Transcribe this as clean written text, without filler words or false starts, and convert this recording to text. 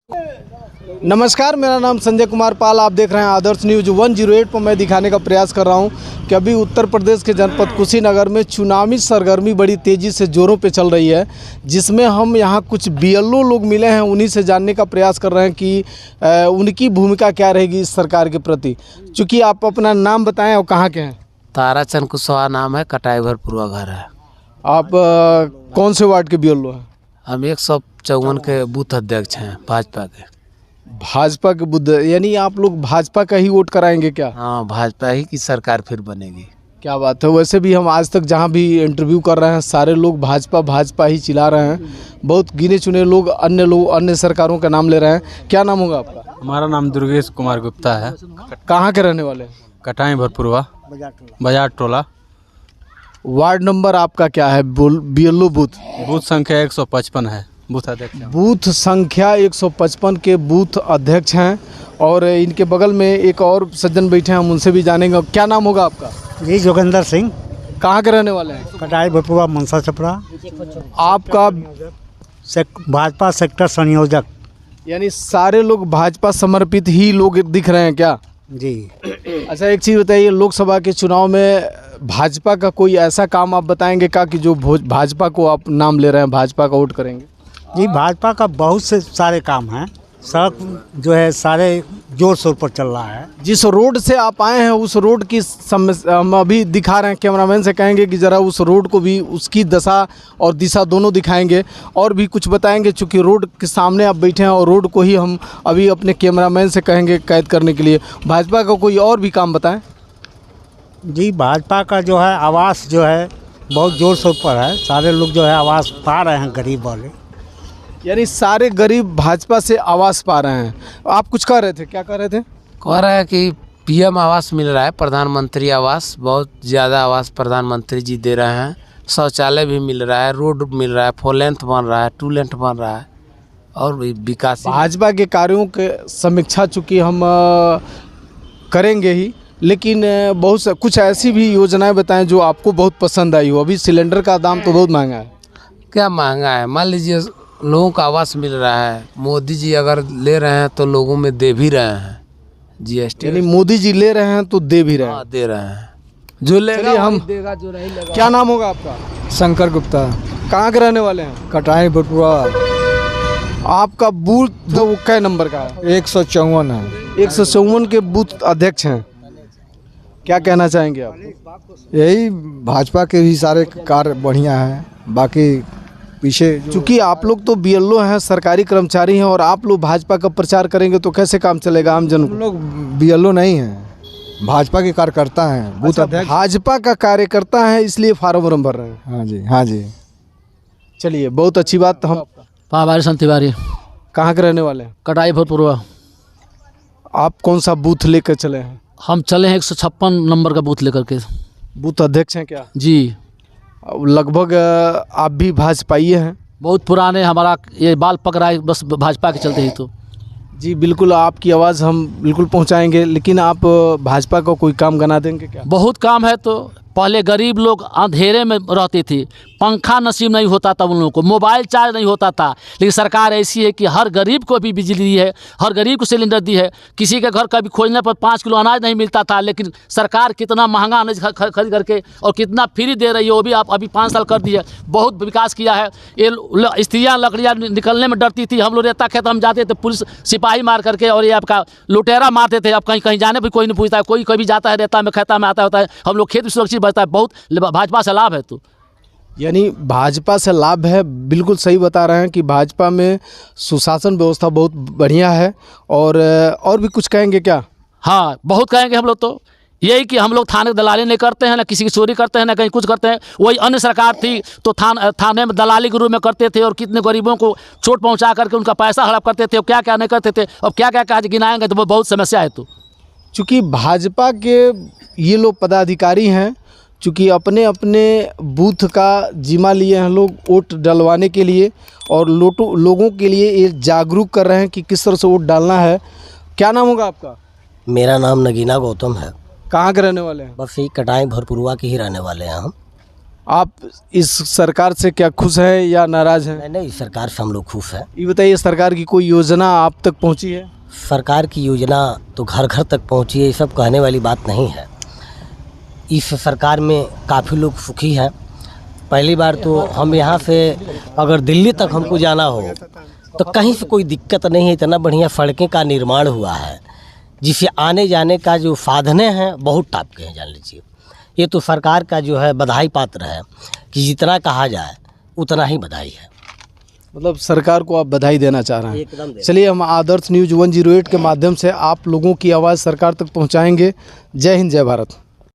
नमस्कार, मेरा नाम संजय कुमार पाल। आप देख रहे हैं आदर्श न्यूज़ 108 पर। मैं दिखाने का प्रयास कर रहा हूं कि अभी उत्तर प्रदेश के जनपद कुशीनगर में चुनावी सरगर्मी बड़ी तेज़ी से जोरों पे चल रही है, जिसमें हम यहां कुछ बीएलओ लोग मिले हैं। उन्हीं से जानने का प्रयास कर रहे हैं कि उनकी भूमिका क्या रहेगी इस सरकार के प्रति। चूँकि आप अपना नाम बताएँ और कहाँ के हैं? ताराचंद कुशवाहा नाम है, कटाई भरपुरवा घर है। आप कौन से वार्ड के बीएलओ हैं? हम 154 के बूथ अध्यक्ष हैं भाजपा के। भाजपा के बुद्ध, यानी आप लोग भाजपा का ही वोट कराएंगे क्या? हाँ, भाजपा ही की सरकार फिर बनेगी। क्या बात है। वैसे भी हम आज तक जहां भी इंटरव्यू कर रहे हैं, सारे लोग भाजपा ही चिल्ला रहे हैं। बहुत गिने चुने लोग अन्य सरकारों का नाम ले रहे हैं। क्या नाम होगा आपका? हमारा नाम दुर्गेश कुमार गुप्ता है। कहाँ के रहने वाले हैं? कटाई भरपुरवा बाजार टोला। वार्ड नंबर आपका क्या है? बीएलओ बूथ संख्या 155 है। बूथ अध्यक्ष बूथ संख्या 155 के बूथ अध्यक्ष हैं। और इनके बगल में एक और सज्जन बैठे हैं, हम उनसे भी जानेंगे। क्या नाम होगा आपका? जी, जोगेंद्र सिंह। कहाँ के रहने वाले हैं? कटाई भरपुरवा मनसा छपरा। आपका भाजपा सेक्टर संयोजक। यानी सारे लोग भाजपा समर्पित ही लोग दिख रहे हैं क्या? जी। अच्छा, एक चीज़ बताइए, लोकसभा के चुनाव में भाजपा का कोई ऐसा काम आप बताएंगे क्या कि जो भाजपा को आप नाम ले रहे हैं, भाजपा का वोट करेंगे? जी, भाजपा का बहुत से सारे काम हैं। सड़क जो है सारे जोर शोर पर चल रहा है। जिस रोड से आप आए हैं उस रोड की समस्या हम अभी दिखा रहे हैं। कैमरामैन से कहेंगे कि ज़रा उस रोड को भी, उसकी दशा और दिशा दोनों दिखाएंगे और भी कुछ बताएंगे। चूँकि रोड के सामने आप बैठे हैं और रोड को ही हम अभी अपने कैमरामैन से कहेंगे कैद करने के लिए। भाजपा का कोई और भी काम बताएं। जी, भाजपा का जो है आवास जो है बहुत जोर शोर पर है। सारे लोग जो है आवास पा रहे हैं, गरीब वाले। यानी सारे गरीब भाजपा से आवास पा रहे हैं। आप कुछ कह रहे थे, क्या कह रहे थे? कह रहा है कि पीएम आवास मिल रहा है, प्रधानमंत्री आवास, बहुत ज़्यादा आवास प्रधानमंत्री जी दे रहे हैं। शौचालय भी मिल रहा है, रोड मिल रहा है, 4 लेंथ बन रहा है, 2 लेंथ बन रहा है और भी विकास। भाजपा के कार्यों के समीक्षा चूँकि हम करेंगे ही, लेकिन कुछ ऐसी भी योजनाएं बताएं जो आपको बहुत पसंद आई हो। अभी सिलेंडर का दाम तो बहुत महंगा है। क्या महंगा है? मान लीजिए लोगों को आवास मिल रहा है, मोदी जी अगर ले रहे हैं तो लोगों में दे भी रहे हैं जीएसटी। यानी मोदी जी ले रहे हैं तो दे भी रहे हैं। हाँ, दे रहे हैं। जो लेगा हम देगा, जो नहीं लेगा। क्या नाम होगा आपका? शंकर गुप्ता। कहाँ के रहने वाले हैं? कटाई भरपुरवा। आपका बूथ वो कै नंबर का है? 154 है। 154 के बूथ अध्यक्ष हैं। क्या कहना चाहेंगे आप? यही भाजपा के भी सारे कार्य बढ़िया हैं। बाकी पीछे चूँकि आप लोग तो बीएलओ हैं, सरकारी कर्मचारी हैं, और आप लोग भाजपा का प्रचार करेंगे तो कैसे काम चलेगा आम जन को? लोग बीएलओ नहीं हैं, भाजपा के कार्यकर्ता हैं। बूथ अध्यक्ष भाजपा का कार्यकर्ता है, इसलिए फार्म भर रहे हैं। हाँ जी, हाँ जी। चलिए, बहुत अच्छी बात। हम पावारी संत तिवारी। कहाँ के रहने वाले हैं? कटाई भरपुरवा। आप कौन सा बूथ लेकर चले हैं? हम चले हैं 156 नंबर का बूथ लेकर के। बूथ अध्यक्ष हैं क्या? जी। लगभग आप भी भाजपाई हैं? बहुत पुराने, हमारा ये बाल पक रहा है बस भाजपा के चलते ही। तो जी बिल्कुल, आपकी आवाज़ हम बिल्कुल पहुंचाएंगे, लेकिन आप भाजपा का कोई काम गना देंगे क्या? बहुत काम है। तो पहले गरीब लोग अंधेरे में रहते थे, पंखा नसीब नहीं होता था उन लोगों को, मोबाइल चार्ज नहीं होता था। लेकिन सरकार ऐसी है कि हर गरीब को भी बिजली दी है, हर गरीब को सिलेंडर दी है। किसी के घर कभी खोजने पर 5 किलो अनाज नहीं मिलता था, लेकिन सरकार कितना महंगा अनाज खरीद करके और कितना फ्री दे रही है, वो भी आप अभी 5 साल कर दी है। बहुत विकास किया है। ये स्त्रियाँ लकड़ियाँ निकलने में डरती थी। हम लोग रेता खेत हम जाते थे, पुलिस सिपाही मार करके, और ये आपका लुटेरा मारते थे। अब कहीं कहीं जाने पर कोई नहीं पूछता है। कोई कभी जाता है रेता में, खेता में आता होता है, हम लोग खेत सुरक्षित बचता है। बहुत भाजपा से लाभ है। तो यानी भाजपा से लाभ है। बिल्कुल सही बता रहे हैं कि भाजपा में सुशासन व्यवस्था बहुत बढ़िया है। और भी कुछ कहेंगे क्या? हाँ, बहुत कहेंगे हम लोग। तो यही कि हम लोग थाने दलाली नहीं करते हैं, ना किसी की चोरी करते हैं, ना कहीं कुछ करते हैं। वही अन्य सरकार थी तो थाने में दलाली के रूप में करते थे और कितने गरीबों को चोट पहुंचा करके उनका पैसा हड़प करते थे और क्या क्या नहीं करते थे। अब क्या क्या काज गिनाएंगे तो बहुत समस्या है। तो चूँकि भाजपा के ये लोग पदाधिकारी हैं, चूँकि अपने अपने बूथ का जिम्मा लिए हैं लोग वोट डलवाने के लिए, और लोगों के लिए ये जागरूक कर रहे हैं कि किस तरह से वोट डालना है। क्या नाम होगा आपका? मेरा नाम नगीना गौतम है। कहाँ के रहने वाले हैं? बस यही कटाई भरपुरवा के ही रहने वाले हैं हम। आप इस सरकार से क्या खुश हैं या नाराज़ हैं? नहीं नहीं, सरकार से हम लोग खुश हैं। ये बताइए, सरकार की कोई योजना आप तक पहुंची है? सरकार की योजना तो घर घर तक पहुंची है, ये सब कहने वाली बात नहीं है। इस सरकार में काफ़ी लोग सुखी हैं। पहली बार तो हम यहाँ से अगर दिल्ली तक हमको जाना हो तो कहीं से कोई दिक्कत नहीं है। इतना बढ़िया सड़कें का निर्माण हुआ है जिससे आने जाने का जो साधने हैं बहुत टाप के हैं, जान लीजिए। ये तो सरकार का जो है बधाई पात्र है कि जितना कहा जाए उतना ही बधाई है। मतलब सरकार को आप बधाई देना चाह रहे हैं? एकदम। चलिए, हम आदर्श न्यूज़ 108 के माध्यम से आप लोगों की आवाज़ सरकार तक पहुंचाएंगे। जय हिंद, जय भारत।